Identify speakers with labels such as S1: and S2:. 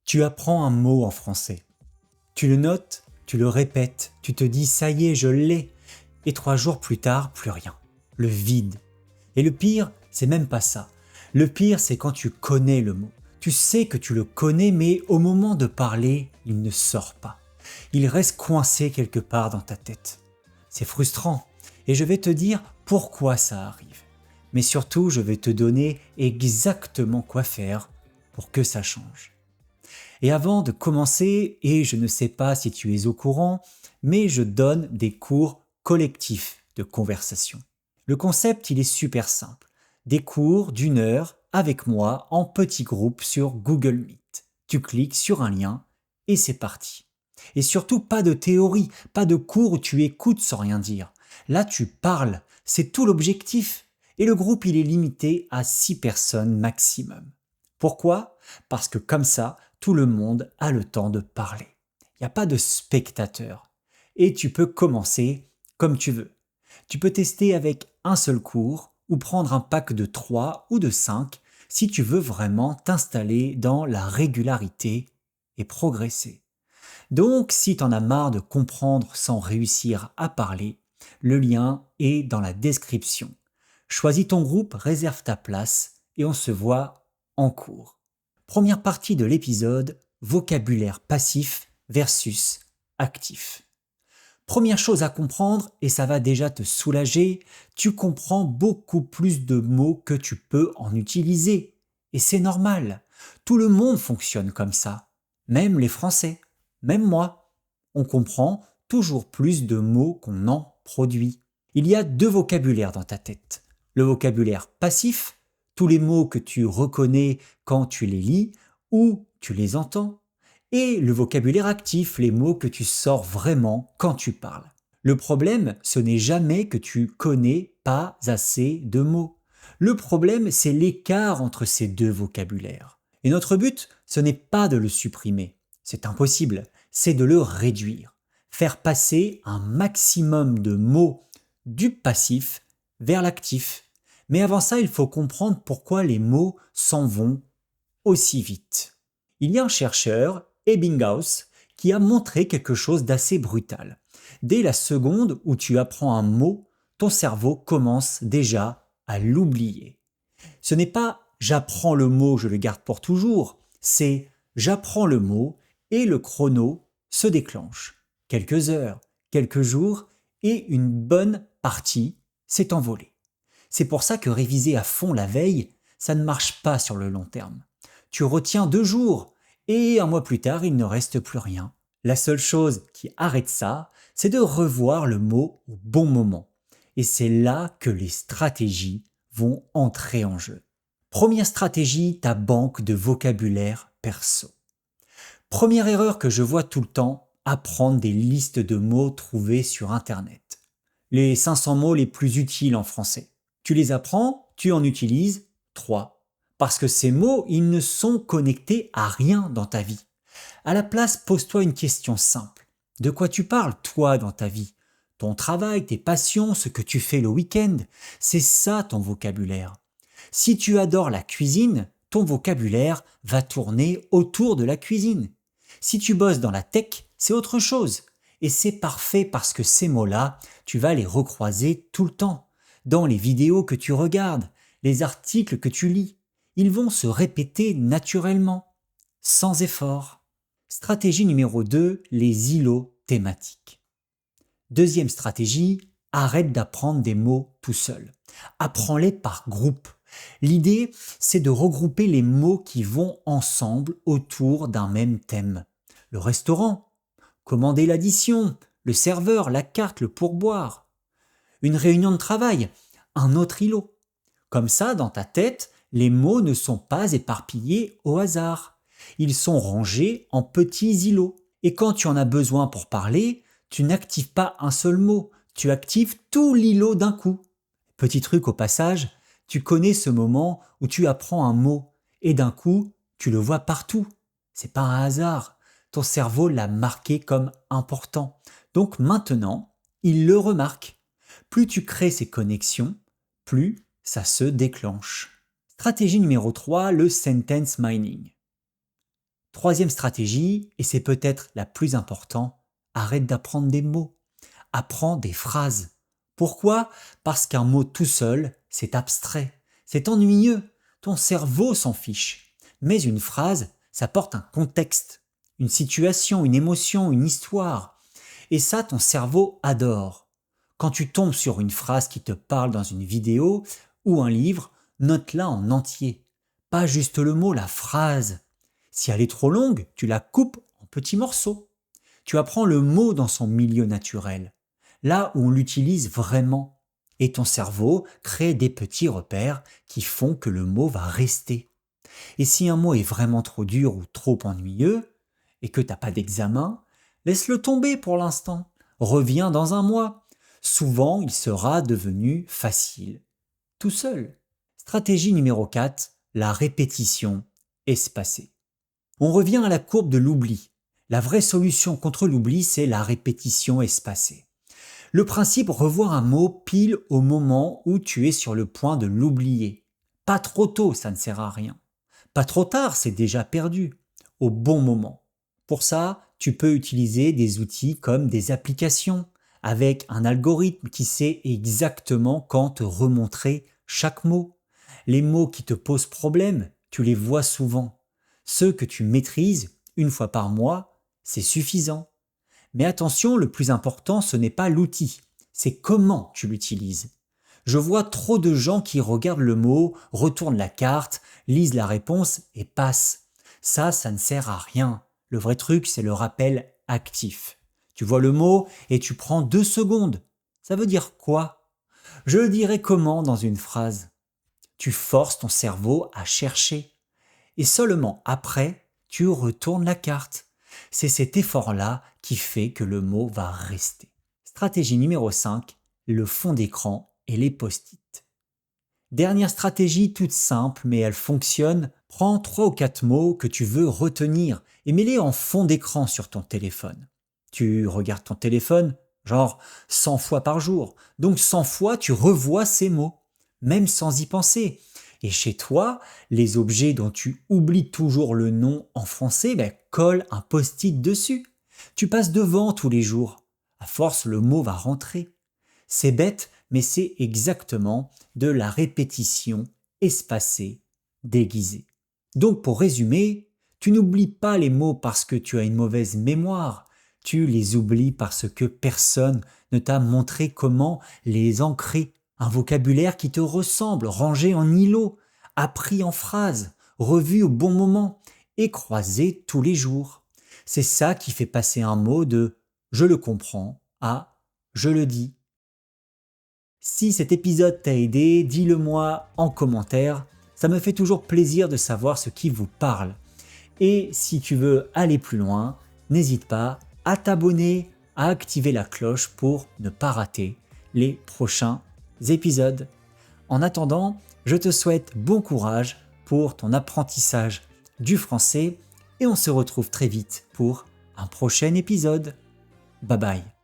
S1: Tu apprends un mot en français. Tu le notes, tu le répètes, tu te dis ça y est, je l'ai. Et 3 jours plus tard, plus rien. Le vide. Et le pire, c'est même pas ça. Le pire, c'est quand tu connais le mot. Tu sais que tu le connais, mais au moment de parler, il ne sort pas. Il reste coincé quelque part dans ta tête. C'est frustrant. Et je vais te dire pourquoi ça arrive. Mais surtout, je vais te donner exactement quoi faire pour que ça change. Et avant de commencer, et je ne sais pas si tu es au courant, mais je donne des cours collectifs de conversation. Le concept, il est super simple. Des cours d'1 heure avec moi en petit groupe sur Google Meet. Tu cliques sur un lien et c'est parti. Et surtout, pas de théorie, pas de cours où tu écoutes sans rien dire. Là, tu parles, c'est tout l'objectif. Et le groupe, il est limité à 6 personnes maximum. Pourquoi ? Parce que comme ça, tout le monde a le temps de parler. Il n'y a pas de spectateur. Et tu peux commencer comme tu veux. Tu peux tester avec un seul cours ou prendre un pack de 3 ou de 5 si tu veux vraiment t'installer dans la régularité et progresser. Donc, si tu en as marre de comprendre sans réussir à parler, le lien est dans la description. Choisis ton groupe, réserve ta place et on se voit en cours. Première partie de l'épisode, vocabulaire passif versus actif. Première chose à comprendre, et ça va déjà te soulager, tu comprends beaucoup plus de mots que tu peux en utiliser. Et c'est normal. Tout le monde fonctionne comme ça. Même les Français. Même moi. On comprend toujours plus de mots qu'on en produit. Il y a 2 vocabulaires dans ta tête. Le vocabulaire passif, tous les mots que tu reconnais quand tu les lis ou tu les entends, et le vocabulaire actif, les mots que tu sors vraiment quand tu parles. Le problème, ce n'est jamais que tu connais pas assez de mots. Le problème, c'est l'écart entre ces 2 vocabulaires. Et notre but, ce n'est pas de le supprimer. C'est impossible. C'est de le réduire. Faire passer un maximum de mots du passif vers l'actif. Mais avant ça, il faut comprendre pourquoi les mots s'en vont aussi vite. Il y a un chercheur, Ebbinghaus, qui a montré quelque chose d'assez brutal. Dès la seconde où tu apprends un mot, ton cerveau commence déjà à l'oublier. Ce n'est pas j'apprends le mot, je le garde pour toujours, c'est j'apprends le mot et le chrono se déclenche. Quelques heures, quelques jours et une bonne partie s'est envolée. C'est pour ça que réviser à fond la veille, ça ne marche pas sur le long terme. Tu retiens 2 jours et un mois plus tard, il ne reste plus rien. La seule chose qui arrête ça, c'est de revoir le mot au bon moment. Et c'est là que les stratégies vont entrer en jeu. Première stratégie, ta banque de vocabulaire perso. Première erreur que je vois tout le temps, apprendre des listes de mots trouvés sur Internet. Les 500 mots les plus utiles en français. Tu les apprends, tu en utilises 3. Parce que ces mots, ils ne sont connectés à rien dans ta vie. À la place, pose-toi une question simple. De quoi tu parles, toi, dans ta vie ? Ton travail, tes passions, ce que tu fais le week-end, c'est ça ton vocabulaire. Si tu adores la cuisine, ton vocabulaire va tourner autour de la cuisine. Si tu bosses dans la tech, c'est autre chose. Et c'est parfait parce que ces mots-là, tu vas les recroiser tout le temps. Dans les vidéos que tu regardes, les articles que tu lis, ils vont se répéter naturellement, sans effort. Stratégie numéro 2, les îlots thématiques. Deuxième stratégie, arrête d'apprendre des mots tout seul. Apprends-les par groupe. L'idée, c'est de regrouper les mots qui vont ensemble autour d'un même thème. Le restaurant, commander l'addition, le serveur, la carte, le pourboire. Une réunion de travail, un autre îlot. Comme ça, dans ta tête, les mots ne sont pas éparpillés au hasard. Ils sont rangés en petits îlots. Et quand tu en as besoin pour parler, tu n'actives pas un seul mot, tu actives tout l'îlot d'un coup. Petit truc au passage, tu connais ce moment où tu apprends un mot et d'un coup, tu le vois partout. C'est pas un hasard. Ton cerveau l'a marqué comme important. Donc maintenant, il le remarque. Plus tu crées ces connexions, plus ça se déclenche. Stratégie numéro 3, le sentence mining. Troisième stratégie, et c'est peut-être la plus importante, arrête d'apprendre des mots. Apprends des phrases. Pourquoi? Parce qu'un mot tout seul, c'est abstrait, c'est ennuyeux, ton cerveau s'en fiche. Mais une phrase, ça porte un contexte, une situation, une émotion, une histoire. Et ça, ton cerveau adore. Quand tu tombes sur une phrase qui te parle dans une vidéo ou un livre, note-la en entier. Pas juste le mot, la phrase. Si elle est trop longue, tu la coupes en petits morceaux. Tu apprends le mot dans son milieu naturel, là où on l'utilise vraiment. Et ton cerveau crée des petits repères qui font que le mot va rester. Et si un mot est vraiment trop dur ou trop ennuyeux, et que tu n'as pas d'examen, laisse-le tomber pour l'instant. Reviens dans un mois. Souvent, il sera devenu facile. Tout seul. Stratégie numéro 4, la répétition espacée. On revient à la courbe de l'oubli. La vraie solution contre l'oubli, c'est la répétition espacée. Le principe, revoir un mot pile au moment où tu es sur le point de l'oublier. Pas trop tôt, ça ne sert à rien. Pas trop tard, c'est déjà perdu. Au bon moment. Pour ça, tu peux utiliser des outils comme des applications, avec un algorithme qui sait exactement quand te remontrer chaque mot. Les mots qui te posent problème, tu les vois souvent. Ceux que tu maîtrises, une fois par mois, c'est suffisant. Mais attention, le plus important, ce n'est pas l'outil, c'est comment tu l'utilises. Je vois trop de gens qui regardent le mot, retournent la carte, lisent la réponse et passent. Ça ne sert à rien. Le vrai truc, c'est le rappel actif. Tu vois le mot et tu prends 2 secondes. Ça veut dire quoi? Je le dirais comment dans une phrase? Tu forces ton cerveau à chercher. Et seulement après, tu retournes la carte. C'est cet effort-là qui fait que le mot va rester. Stratégie numéro 5, le fond d'écran et les post-it. Dernière stratégie toute simple mais elle fonctionne. Prends 3 ou 4 mots que tu veux retenir et mets-les en fond d'écran sur ton téléphone. Tu regardes ton téléphone, genre 100 fois par jour. Donc 100 fois tu revois ces mots, même sans y penser. Et chez toi, les objets dont tu oublies toujours le nom en français, colle un post-it dessus. Tu passes devant tous les jours. À force, le mot va rentrer. C'est bête, mais c'est exactement de la répétition espacée, déguisée. Donc pour résumer, tu n'oublies pas les mots parce que tu as une mauvaise mémoire. Tu les oublies parce que personne ne t'a montré comment les ancrer. Un vocabulaire qui te ressemble, rangé en îlots, appris en phrases, revu au bon moment et croisé tous les jours. C'est ça qui fait passer un mot de « je le comprends » à « je le dis ». Si cet épisode t'a aidé, dis-le moi en commentaire. Ça me fait toujours plaisir de savoir ce qui vous parle. Et si tu veux aller plus loin, n'hésite pas à t'abonner, à activer la cloche pour ne pas rater les prochains épisodes. En attendant, je te souhaite bon courage pour ton apprentissage du français et on se retrouve très vite pour un prochain épisode. Bye bye.